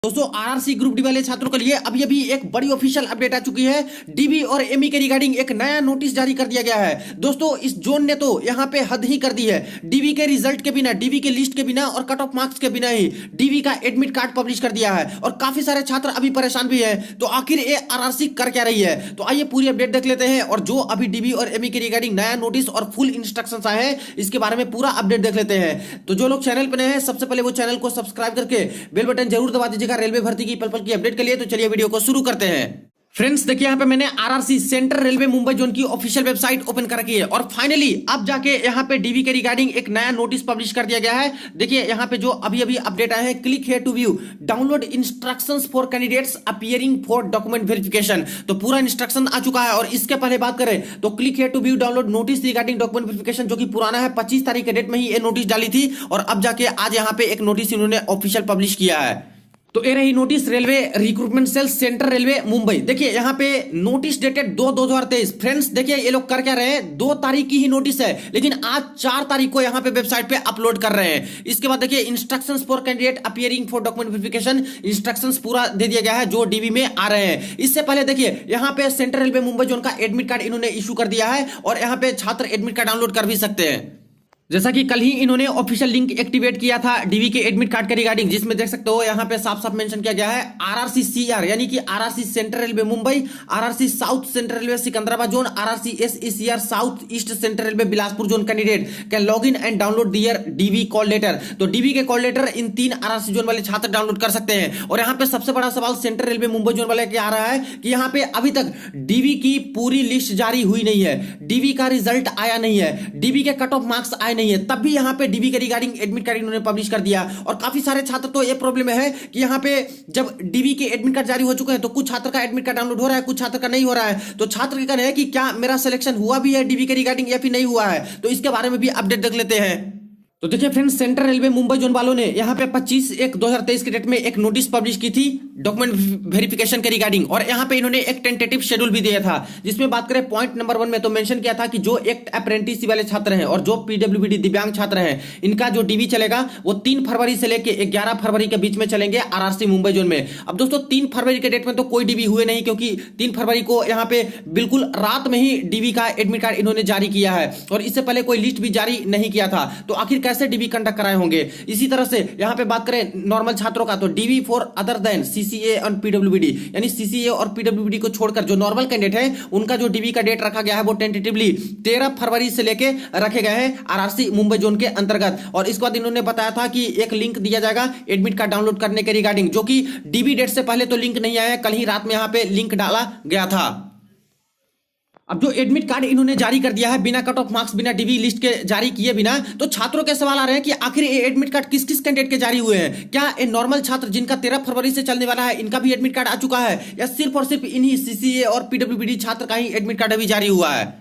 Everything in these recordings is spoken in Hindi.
दोस्तों आरआरसी ग्रुप डी वाले छात्रों के लिए अभी अभी एक बड़ी ऑफिशियल अपडेट आ चुकी है। डीबी और एमई के रिगार्डिंग एक नया नोटिस जारी कर दिया गया है। दोस्तों इस जोन ने तो यहां पे हद ही कर दी है। डीबी के रिजल्ट के बिना, डीबी के लिस्ट के बिना और कट ऑफ मार्क्स के बिना ही डीबी का एडमिट कार्ड पब्लिश कर दिया है और काफी सारे छात्र अभी परेशान भी है। तो आखिर ये आरआरसी कर क्या रही है, तो आइए पूरी अपडेट देख लेते हैं। और जो अभी डीबी और एमई के रिगार्डिंग नया नोटिस और फुल इंस्ट्रक्शंस आए हैं इसके बारे में पूरा अपडेट देख लेते हैं। तो जो लोग चैनल पर नए हैं सबसे पहले वो चैनल को सब्सक्राइब करके बेल बटन जरूर दबा दीजिएगा रेलवे भर्ती की पल की अपडेट के लिए। तो चलिए वीडियो को शुरू करते हैं। फ्रेंड्स देखिए यहाँ पे मैंने RRC central railway Mumbai zone की ऑफिशियल वेबसाइट ओपन कर रखी है और फाइनली अब जाके यहाँ पे डीबी के रिगार्डिंग एक नया नोटिस पब्लिश कर दिया गया है। देखिए यहाँ पे जो अभी अभी अपडेट आया है, click here to view download instructions for candidates appearing for document verification. तो पूरा इंस्ट्रक्शन आ चुका है और इसके पहले बात करें तो click here to view download notice regarding document verification जो कि पुराना है, 25 तारीख के डेट में ही ये नोटिस डाली थी और अब जाके आज यहाँ पे एक नोटिस इन्होंने ऑफिशियल पब्लिश किया है। तो ये रही notice railway recruitment cell central railway Mumbai. देखिए यहाँ पे नोटिस डेटेड 2/2023। फ्रेंड्स देखिए ये लोग कर क्या रहे हैं, 2 तारीख की ही नोटिस है लेकिन आज 4 तारीख को यहाँ पे वेबसाइट पे अपलोड कर रहे हैं। इसके बाद देखिए instructions for candidate appearing for document verification, instructions पूरा दे दिया गया है जो डीबी में आ रहे हैं। इससे पहले देखिए यहाँ पे सेंट्रल रेलवे मुंबई जोन का एडमिट कार्ड इन्होंने इशू कर दिया है और यहाँ पे छात्र एडमिट कार्ड डाउनलोड कर भी सकते हैं। जैसा कि कल ही इन्होंने ऑफिशियल लिंक एक्टिवेट किया था डीबी के एडमिट कार्ड के रिगार्डिंग, जिसमें देख सकते हो यहाँ पे साफ साफ मेंशन किया गया है आरआरसी सीआर यानी कि RRC central railway Mumbai, RRC south central railway Secunderabad zone, RRC SECR south east central railway Bilaspur zone candidate can log in and download their DB call letter. तो डीबी के call letter in 3 RRC zone वाले छात्र डाउनलोड कर सकते हैं। और यहाँ पे सबसे बड़ा सवाल सेंट्रल रेलवे मुंबई जोन वाले क्या आ रहा है कि यहाँ पे अभी तक डीबी की पूरी लिस्ट जारी हुई नहीं है, डीबी का रिजल्ट आया नहीं है, डीबी के कट ऑफ मार्क्स आए नहीं है, तब भी यहाँ पे डीबी के रिगार्डिंग एडमिट कार्ड इन्होंने पब्लिश कर दिया। और काफी सारे छात्र तो ये प्रॉब्लम है कि यहाँ पे जब डीबी के एडमिट कार्ड जारी हो चुके हैं तो कुछ छात्र का एडमिट कार्ड डाउनलोड हो रहा है, कुछ छात्र का नहीं हो रहा है। तो छात्र के कहना है कि क्या मेरा सिलेक्शन हुआ भी है डीबी के रिगार्डिंग या फिर नहीं हुआ है, तो इसके बारे में भी अपडेट देख लेते हैं। तो देखिए friends central railway Mumbai zone वालों ने यहाँ पे 25/1/2023 के डेट में एक नोटिस पब्लिश की थी डॉक्यूमेंट वेरिफिकेशन के रिगार्डिंग और यहाँ पे इन्होंने एक टेंटेटिव शेड्यूल भी दिया था जिसमें बात करें पॉइंट नंबर 1 में तो मेंशन किया था कि जो एक अप्रेंटिस वाले छात्र हैं और जो पीडब्ल्यूबीडी दिव्यांग छात्र हैं इनका जो डीबी चलेगा वो 3 फरवरी से लेकर 11 फरवरी के बीच में चलेंगे आरआरसी मुंबई जोन में। अब दोस्तों 3 फरवरी के डेट में तो कोई डीबी हुए नहीं क्योंकि 3 फरवरी को यहाँ पे बिल्कुल रात में ही डीबी का एडमिट कार्ड इन्होंने जारी किया है और इससे पहले कोई लिस्ट भी जारी नहीं किया था। तो आखिर कैसे डीबी कंडक्ट कराए होंगे। इसी तरह से यहां पे बात करें नॉर्मल छात्रों का तो dB for other than CCA और पीडब्ल्यूबीडी यानी सीसीए और पीडब्ल्यूबीडी को छोड़कर जो नॉर्मल कैंडिडेट है उनका जो डीबी का डेट रखा गया है वो टेंटेटिवली 13 फरवरी से लेके रखे गए हैं आरआरसी मुंबई जोन के अंतर्गत। और इसके बाद इन्होंने बताया था कि एक लिंक दिया जाएगा एडमिट कार्ड डाउनलोड करने के रिगार्डिंग, जो कि डीबी डेट से पहले तो लिंक नहीं आया है, कल ही रात में यहां पे लिंक डाला गया था। अब जो एडमिट कार्ड इन्होंने जारी कर दिया है बिना कट ऑफ मार्क्स, बिना डीबी लिस्ट के जारी किए बिना, तो छात्रों के सवाल आ रहे हैं कि आखिर ये एडमिट कार्ड किस किस कैंडिडेट के जारी हुए हैं। क्या ये नॉर्मल छात्र जिनका 13 फरवरी से चलने वाला है इनका भी एडमिट कार्ड आ चुका है या सिर्फ और सिर्फ इन्हीं सीसीए और पीडब्ल्यूबीडी छात्र का ही एडमिट कार्ड अभी जारी हुआ है।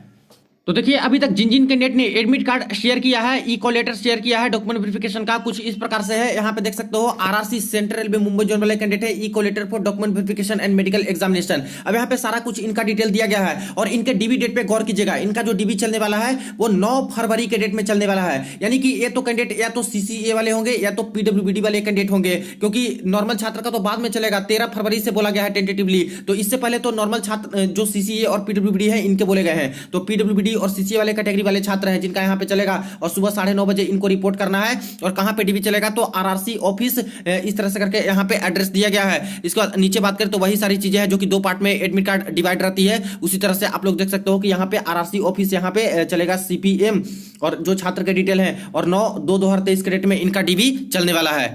तो देखिए अभी तक जिन जिन कैंडिडेट ने एडमिट कार्ड शेयर किया है, ई कॉल लेटर शेयर किया है डॉक्यूमेंट वेरिफिकेशन का, कुछ इस प्रकार से है। यहाँ पे देख सकते हो RRC central railway Mumbai zone वाले कैंडिडेट है, e call letter for document verification and medical examination. अब यहाँ पे सारा कुछ इनका डिटेल दिया गया है और इनके डीबी डेट पे गौर कीजिएगा। इनका जो डीबी चलने वाला है वो 9 फरवरी के डेट में चलने वाला है, यानी कि ये तो कैंडिडेट या तो सीसीए वाले होंगे या तो पीडब्ल्यूबीडी वाले कैंडिडेट होंगे, क्योंकि नॉर्मल छात्र का तो बाद में चलेगा, 13 फरवरी से बोला गया है टेंटेटिवली। तो इससे पहले तो नॉर्मल छात्र जो सीसीए और पीडब्ल्यूबीडी है इनके बोले गए हैं। तो पीडब्ल्यूबीडी और सीसीए वाले कैटेगरी वाले छात्र हैं जिनका यहां पे चलेगा और सुबह 9:30 बजे इनको रिपोर्ट करना है। और कहां पे डीबी चलेगा तो आरआरसी ऑफिस, इस तरह से करके यहां पे एड्रेस दिया गया है। इसके बाद नीचे बात करें तो वही सारी चीजें हैं जो कि 2 पार्ट में एडमिट कार्ड डिवाइड रहती है। उसी तरह से आप लोग देख सकते हो कि यहां पे आरआरसी ऑफिस यहां पे चलेगा सीपीएम और जो छात्र के डिटेल है और 9/2/2023 के डेट में इनका डीबी चलने वाला है।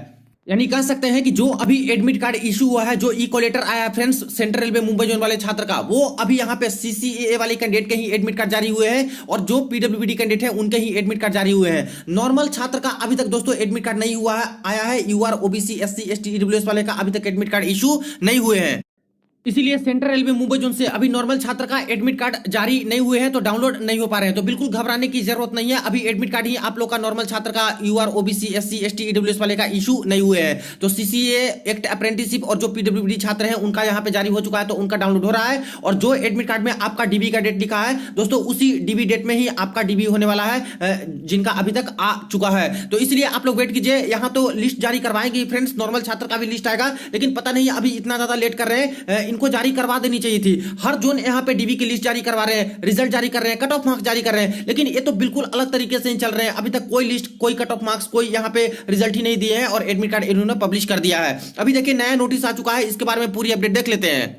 यानी कह सकते हैं कि जो अभी एडमिट कार्ड इशू हुआ है, जो ई कॉल लेटर आया है friends central railway Mumbai zone वाले छात्र का, वो अभी यहाँ पे सीसीए वाले कैंडिडेट के ही एडमिट कार्ड जारी हुए हैं और जो पीडब्ल्यूबीडी कैंडिडेट है उनके ही एडमिट कार्ड जारी हुए हैं। नॉर्मल छात्र का अभी तक दोस्तों एडमिट कार्ड नहीं हुआ है, आया है। UR OBC SC ST EWS वाले का अभी तक एडमिट कार्ड इशू नहीं हुए हैं। इसीलिए सेंट्रल रेलवे मुंबई जोन से अभी नॉर्मल छात्र का एडमिट कार्ड जारी नहीं हुए हैं, तो डाउनलोड नहीं हो पा रहे हैं। तो बिल्कुल घबराने की जरूरत नहीं है, अभी एडमिट कार्ड ही आप लोग का नॉर्मल छात्र का UR OBC SC ST EWS वाले का इशू नहीं हुए हैं। तो सीसीए एक्ट अप्रेंटिसशिप और जो पीडब्ल्यूडी छात्र हैं उनका यहाँ पे जारी हो चुका है, तो उनका डाउनलोड हो रहा है। और जो एडमिट कार्ड में आपका डीबी का डेट लिखा है दोस्तों, उसी डीबी डेट में ही आपका डीबी होने वाला है, जिनका अभी तक आ चुका है। तो इसलिए आप लोग वेट कीजिए, यहाँ तो लिस्ट जारी करवाएंगे फ्रेंड्स, नॉर्मल छात्र का भी लिस्ट आएगा, लेकिन पता नहीं अभी इतना ज्यादा लेट कर रहे हैं, इनको जारी करवा देनी चाहिए थी। हर जोन यहाँ पे डीबी की लिस्ट जारी करवा रहे हैं, रिजल्ट जारी कर रहे हैं, कट ऑफ मार्क्स जारी कर रहे हैं, लेकिन ये तो बिल्कुल अलग तरीके से चल रहे हैं। अभी तक कोई लिस्ट, कोई कट ऑफ मार्क्स, कोई यहाँ पे रिजल्ट ही नहीं दिए हैं और एडमिट कार्ड इन्होंने पब्लिश कर दिया है। अभी देखिए नया नोटिस आ चुका है, इसके बारे में पूरी अपडेट देख लेते हैं।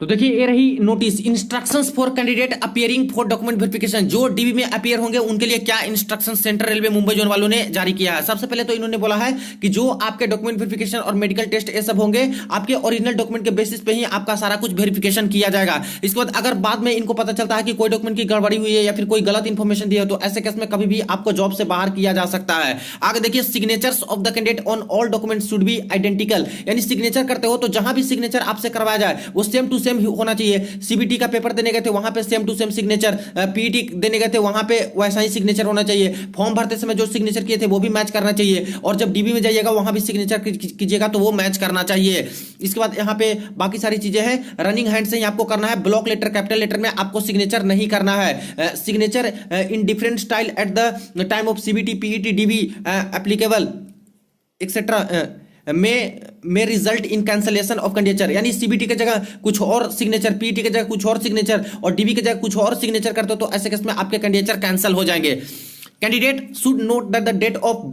तो देखिए ये रही notice, instructions for candidate appearing for document verification. जो डीबी में अपियर होंगे उनके लिए क्या instruction central railway Mumbai zone वालों ने जारी किया है। सबसे पहले तो इन्होंने बोला है कि जो आपके डॉक्यूमेंट वेरिफिकेशन और मेडिकल टेस्ट ये सब होंगे, आपके ओरिजिनल डॉक्यूमेंट के बेसिस पे ही आपका सारा कुछ वेरिफिकेशन किया जाएगा। इसके बाद अगर बाद में इनको पता चलता है कि कोई डॉक्यूमेंट की गड़बड़ी हुई है या फिर कोई गलत इंफॉर्मेशन दी है, तो ऐसे केस में कभी भी आपको जॉब से बाहर किया जा सकता है। आगे देखिए, signatures of the candidate on all documents should be identical, यानी सिग्नेचर करते हो तो जहां भी सिग्नेचर आपसे करवाया जाए वो सेम टू सेम होना चाहिए। सीबीटी का पेपर देने गए थे वहां पे same to same signature, PET देने गए थे वहां पे वैसा ही सिग्नेचर होना चाहिए। फॉर्म भरते समय जो सिग्नेचर किए थे वो भी मैच करना चाहिए, और जब डीबी में जाइएगा वहां भी सिग्नेचर कीजिएगा तो वो मैच करना चाहिए। इसके बाद यहाँ पे बाकी सारी चीजें हैं, रनिंग हैंड से ही आपको करना है, ब्लॉक लेटर कैपिटल लेटर में आपको सिग्नेचर नहीं करना है। Signature in different style at the time of CBT PET DV applicable etcetera में result in cancellation of candidature, यानी सीबीटी की जगह कुछ और सिग्नेचर, पीटी की जगह कुछ और सिग्नेचर और डीबी की जगह कुछ और सिग्नेचर करते हो तो ऐसे केस में आपके कैंडिडेचर कैंसिल हो जाएंगे। Candidate should note that the date of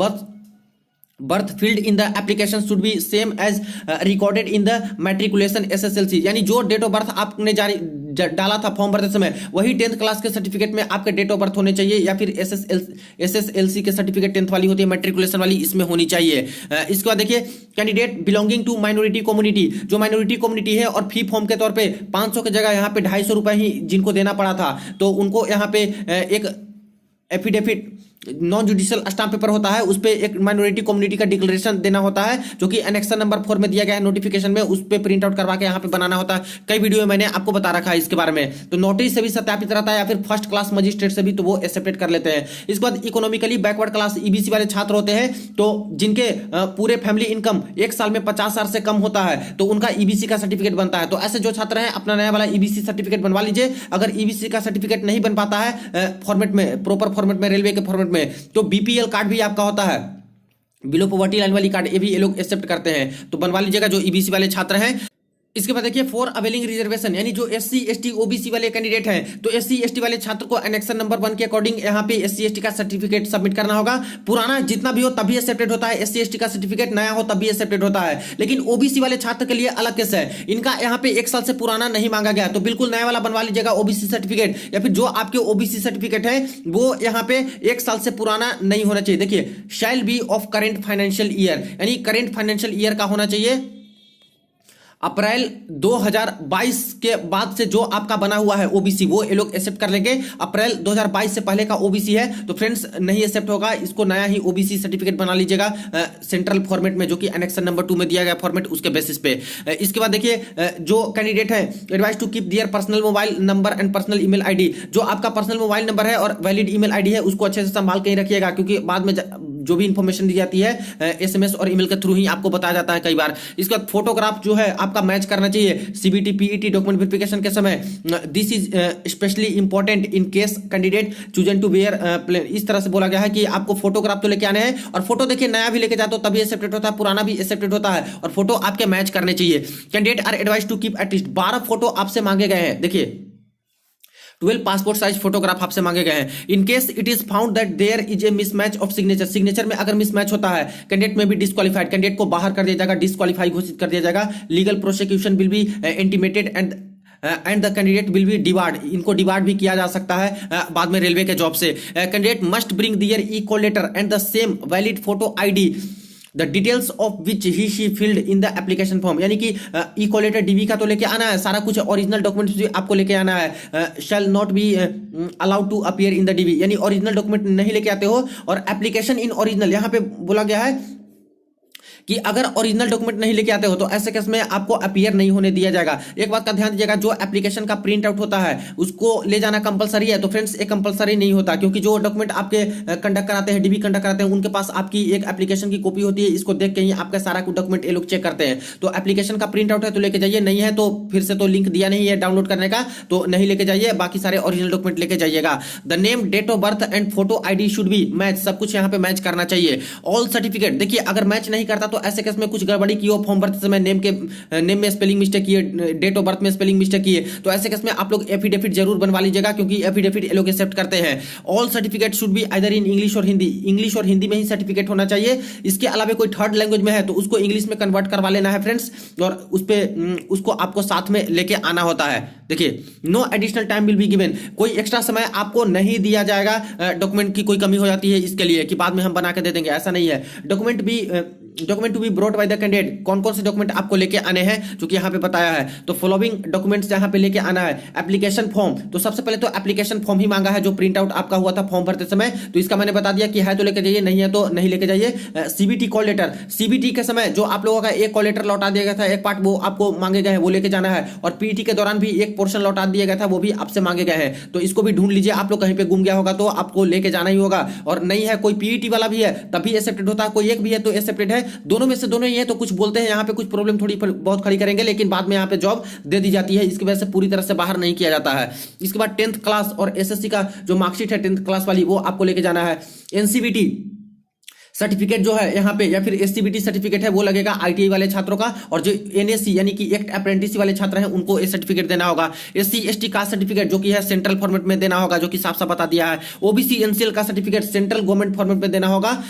birth field in the application should be same as recorded in the matriculation SSLC, यानी जो डेट ऑफ बर्थ आपने डाला था फॉर्म भरते समय वही 10th क्लास के सर्टिफिकेट में आपके डेट ऑफ बर्थ होने चाहिए, या फिर एसएसएलसी के सर्टिफिकेट 10th वाली होती है, मैट्रिकुलेशन वाली इसमें होनी चाहिए। इसके बाद देखिए, candidate belonging to minority community, जो माइनॉरिटी कम्युनिटी है और फी फॉर्म के तौर पे 500 की जगह यहाँ पे 250 रुपए ही जिनको देना पड़ा था, तो उनको यहाँ पे एक affidavit non judicial stamp paper होता है, उस पे एक माइनॉरिटी कम्युनिटी का डिक्लेरेशन देना होता है, जो कि एनेक्शन नंबर 4 में दिया गया है नोटिफिकेशन में, उस पे प्रिंट आउट करवा के यहाँ पे बनाना होता है। कई वीडियो में मैंने आपको बता रखा है इसके बारे में। तो नोटिस से भी सत्यापित रहता है या फिर फर्स्ट क्लास मजिस्ट्रेट से भी, तो वो एक्सेप्ट कर लेते हैं। इसके बाद इकोनॉमिकली बैकवर्ड क्लास ईबीसी वाले छात्र होते हैं, तो जिनके पूरे फैमिली इनकम 1 साल में 50,000 से कम होता है तो उनका ईबीसी का सर्टिफिकेट बनता है। तो ऐसे जो छात्र हैं अपना नया वाला ईबीसी सर्टिफिकेट बनवा लीजिए। अगर ईबीसी का सर्टिफिकेट नहीं बन पाता है फॉर्मेट में, प्रॉपर फॉर्मेट में, रेलवे के फॉर्मेट में, तो बीपीएल कार्ड भी आपका होता है, बिलो पॉवर्टी लाइन वाली कार्ड, ये भी ये लोग एक्सेप्ट करते हैं, तो बनवा लीजिएगा जो ईबीसी वाले छात्र हैं। इसके बाद देखिए, फॉर अवेलिंग रिजर्वेशन, यानी जो एससी एसटी ओबीसी वाले कैंडिडेट हैं, तो एससी एसटी वाले छात्र को एनेक्शन नंबर 1 के अकॉर्डिंग यहाँ पे एससी एसटी का सर्टिफिकेट सबमिट करना होगा। पुराना जितना भी हो तभी एक्सेप्टेड होता है, एससी एसटी का सर्टिफिकेट नया हो तभी एक्सेप्टेड होता है। लेकिन ओबीसी वाले छात्र के लिए अलग केस है, इनका यहाँ पे 1 साल से पुराना नहीं मांगा गया, तो बिल्कुल नया वाला बनवा लीजिएगा ओबीसी सर्टिफिकेट, या फिर जो आपके ओबीसी सर्टिफिकेट है वो यहाँ पे 1 साल से पुराना नहीं होना चाहिए। देखिए, shall be of current financial year, यानी करेंट फाइनेंशियल ईयर का होना चाहिए अप्रैल 2022 के बाद से जो आपका बना हुआ है ओबीसी, वो ये लोग एक्सेप्ट कर लेंगे। अप्रैल 2022 से पहले का ओबीसी है तो फ्रेंड्स नहीं एक्सेप्ट होगा, इसको नया ही ओबीसी सर्टिफिकेट बना लीजिएगा सेंट्रल फॉर्मेट में, जो कि एनेक्शन नंबर 2 में दिया गया फॉर्मेट, उसके बेसिस पे। इसके बाद देखिए, जो कैंडिडेट है advice to keep their personal mobile number and personal email ID, जो आपका पर्सनल मोबाइल नंबर है और वैलिड ईमेल आईडी है उसको अच्छे से संभाल के ही रखिएगा, क्योंकि बाद में जो भी इंफॉर्मेशन दी जाती है एसएमएस और ईमेल के थ्रू ही आपको बताया जाता है कई बार। इसके बाद फोटोग्राफ जो है आपका मैच करना चाहिए सीबीटी पीईटी डॉक्यूमेंट वेरिफिकेशन के समय। This is specially important in case candidate chosen to wear plain, इस तरह से बोला गया है कि आपको फोटोग्राफ तो लेके आने हैं, और फोटो देखिए नया भी लेके जाते हो तभी एक्सेप्टेड होता है, पुराना भी एक्सेप्टेड होता है, और फोटो आपके मैच करने चाहिए। Candidate are advise to keep at least 12 photo आपसे मांगे गए हैं। देखिए, 12 पासपोर्ट साइज फोटोग्राफ आपसे मांगे गए हैं। In case it is found that there is a mismatch of signature, signature में अगर मिसमैच होता है कैंडिडेट में भी डिस्क्वालीफाइड, कैंडिडेट को बाहर कर दिया जाएगा, डिस्क्वालीफाई घोषित कर दिया जाएगा। Legal prosecution will be intimated and the candidate will be debarred, इनको डिबार्ड भी किया जा सकता है बाद में रेलवे के जॉब से। Candidate must bring their e-call letter and the same valid photo ID the details of which he she filled in the application form, यानी कि इक्वल लेटर डीबी का तो लेके आना है, सारा कुछ ओरिजिनल डॉक्यूमेंट भी आपको लेके आना है। Shall not be allowed to appear in the DB, यानी ओरिजिनल डॉक्यूमेंट नहीं लेके आते हो, और एप्लीकेशन इन ओरिजिनल यहाँ पे बोला गया है कि अगर ओरिजिनल डॉक्यूमेंट नहीं लेके आते हो तो ऐसे केस में आपको अपीयर नहीं होने दिया जाएगा। एक बात का ध्यान दीजिएगा, जो एप्लीकेशन का प्रिंट आउट होता है उसको ले जाना कंपलसरी है, तो फ्रेंड्स ये कंपलसरी नहीं होता, क्योंकि जो डॉक्यूमेंट आपके कंडक्ट कराते हैं, डीबी कंडक्ट कराते हैं, उनके पास आपकी एक एप्लीकेशन की कॉपी होती है। इसको देख के ही आपका सारा डॉक्यूमेंट ये लोग चेक करते हैं। तो एप्लीकेशन का प्रिंट आउट है तो लेके जाइए, नहीं है तो फिर से तो लिंक दिया नहीं है डाउनलोड करने का, तो नहीं लेके जाइए, बाकी सारे ओरिजिनल डॉक्यूमेंट लेके जाइएगा। The name, date of birth and photo ID should be match, सब कुछ यहाँ पे मैच करना चाहिए। ऑल सर्टिफिकेट, देखिए अगर मैच नहीं करता तो ऐसे केस में कुछ गड़बड़ी की हो, फॉर्म भरते समय नेम में स्पेलिंग मिस्टेक किए, डेट ऑफ बर्थ में स्पेलिंग मिस्टेक किए, तो ऐसे केस में आप लोग एफिडेविट जरूर बनवा लीजिएगा, क्योंकि एफिडेविट ये लोग एक्सेप्ट करते हैं। All certificate should be either in English और हिंदी, इंग्लिश और हिंदी में ही सर्टिफिकेट होना चाहिए। इसके अलावा कोई थर्ड लैंग्वेज में है तो उसको इंग्लिश में कन्वर्ट करवा लेना है फ्रेंड्स, और उसको आपको साथ में लेके आना होता है। देखिए, no additional time will be given, कोई एक्स्ट्रा समय आपको नहीं दिया जाएगा। डॉक्यूमेंट की कोई कमी हो जाती है इसके लिए कि बाद में हम बना के दे देंगे, ऐसा नहीं है। Document to be brought by the candidate, कौन कौन से डॉक्यूमेंट आपको लेके आने हैं जो कि यहाँ पे बताया है। तो फॉलोइंग डॉक्यूमेंट्स यहाँ पे लेके आना है। एप्लीकेशन फॉर्म, तो सबसे पहले तो एप्लीकेशन फॉर्म ही मांगा है जो प्रिंट आउट आपका हुआ था फॉर्म भरते समय, तो इसका मैंने बता दिया कि है तो लेके जाइए, नहीं है तो नहीं लेके जाइए। सीबीटी कॉल लेटर, सीबीटी के समय जो आप लोगों का एक कॉल लेटर लौटा दिया गया था, एक पार्ट वो आपको मांगे गए हैं, वो लेके जाना है। और पीईटी के दौरान भी एक पोर्शन लौटा दिया गया था, वो भी आपसे मांगे गए हैं, तो इसको भी ढूंढ लीजिए। आप लोग कहीं पे गुम गया होगा तो आपको लेके जाना ही होगा। और नहीं है, कोई पीईटी वाला भी है तभी एक्सेप्टेड होता है, कोई एक भी है तो एक्सेप्टेड है। दोनों में से दोनों ही है तो कुछ बोलते हैं यहाँ पे कुछ प्रॉब्लम थोड़ी बहुत खड़ी करेंगे, लेकिन बाद में यहाँ पे जॉब दे दी जाती है, इसकी वजह से पूरी तरह से बाहर नहीं किया जाता है। इसके बाद 10th क्लास और एसएससी का जो मार्कशीट है 10th क्लास वाली, वो आपको लेके जाना है। एनसीवीटी सर्टिफिकेट जो है यहाँ पे, या फिर एससीबीटी सर्टिफिकेट है, वो लगेगा आईटीआई वाले छात्रों का। और जो एनएससी यानी कि एक्ट अप्रेंटिस वाले छात्र हैं उनको ये सर्टिफिकेट देना होगा। एससी एसटी कास्ट सर्टिफिकेट जो कि है सेंट्रल फॉर्मेट में देना होगा, जो कि साफ साफ बता दिया है। ओबीसी एनसीएल का सर्टिफिकेट सेंट्रल गवर्नमेंट फॉर्मेट में देना होगा।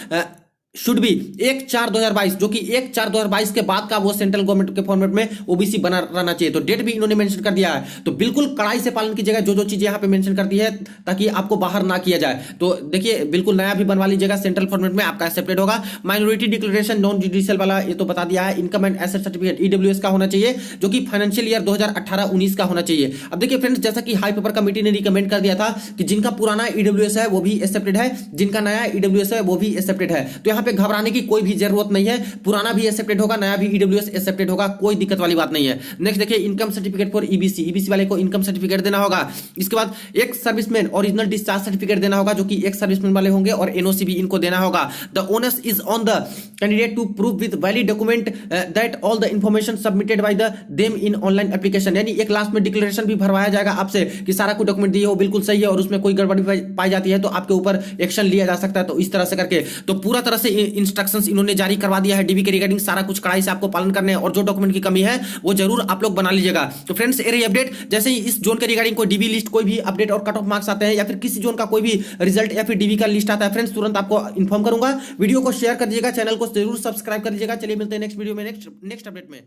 शुड बी 1/4/2022, जो कि 1/4/2022 के बाद का वो सेंट्रल गवर्नमेंट के फॉर्मेट में ओबीसी बना रहना चाहिए। तो डेट भी इन्होंने मेंशन कर दिया है, तो बिल्कुल कड़ाई से पालन कीजिएगा जो जो चीजें यहाँ पे मेंशन कर दी है, ताकि आपको बाहर ना किया जाए। तो देखिए, बिल्कुल नया भी बनवा लीजिएगा, सेंट्रल फॉर्मेट में आपका एक्सेप्टेड होगा। माइनॉरिटी डिक्लेरेशन, नॉन जुडिशियल वाला ये तो बता दिया है। Income and asset certificate EWS का होना चाहिए, जो कि फाइनेंशियल ईयर 2018-19 का होना चाहिए। अब देखिए फ्रेंड्स, जैसा कि हाई पेपर कमेटी ने रिकमेंड कर दिया था कि जिनका पुराना ईडब्ल्यूएस है वो भी एक्सेप्टेड है, जिनका नया ईडब्ल्यूएस है वो भी एक्सेप्टेड है। तो यहाँ पे घबराने की कोई भी जरूरत नहीं है, पुराना भी एक्सेप्टेड होगा, नया भी ईडब्ल्यूएस एक्सेप्टेड होगा, कोई दिक्कत वाली बात नहीं है। नेक्स्ट देखिए, income certificate for EBC, EBC वाले को इनकम सर्टिफिकेट देना होगा। इसके बाद एक सर्विसमैन ओरिजिनल डिस्चार्ज सर्टिफिकेट देना होगा, जो कि एक सर्विसमैन वाले होंगे, और एनओसी भी इनको देना होगा। The onus is on the candidate to prove with valid document that all the information submitted by the them in online application, यानी एक लास्ट में डिक्लेरेशन भी भरवाया जाएगा आपसे कि सारा कुछ डॉक्यूमेंट दिए हो बिल्कुल सही है, और उसमें कोई गड़बड़ी पाई जाती है तो आपके ऊपर एक्शन लिया जा सकता है। तो इस तरह से करके तो पूरा तरह से इंस्ट्रक्शंस इन्होंने जारी करवा दिया है डीबी के रिगार्डिंग। सारा कुछ कड़ाई से आपको पालन करने हैं, और जो डॉक्यूमेंट की कमी है वो जरूर आप लोग बना लीजिएगा। तो फ्रेंड्स, ये रही अपडेट। जैसे ही इस जोन के रिगार्डिंग कोई डीबी लिस्ट, कोई भी अपडेट और कट ऑफ मार्क्स आते हैं, या फिर किसी जोन का कोई भी रिजल्ट या फिर डीबी का लिस्ट आता है फ्रेंड्स, तुरंत आपको इन्फॉर्म करूंगा। वीडियो को शेयर कर दीजिएगा, चैनल को जरूर सब्सक्राइब कर दीजिएगा। चलिए मिलते हैं नेक्स्ट वीडियो में, नेक्स्ट अपडेट में।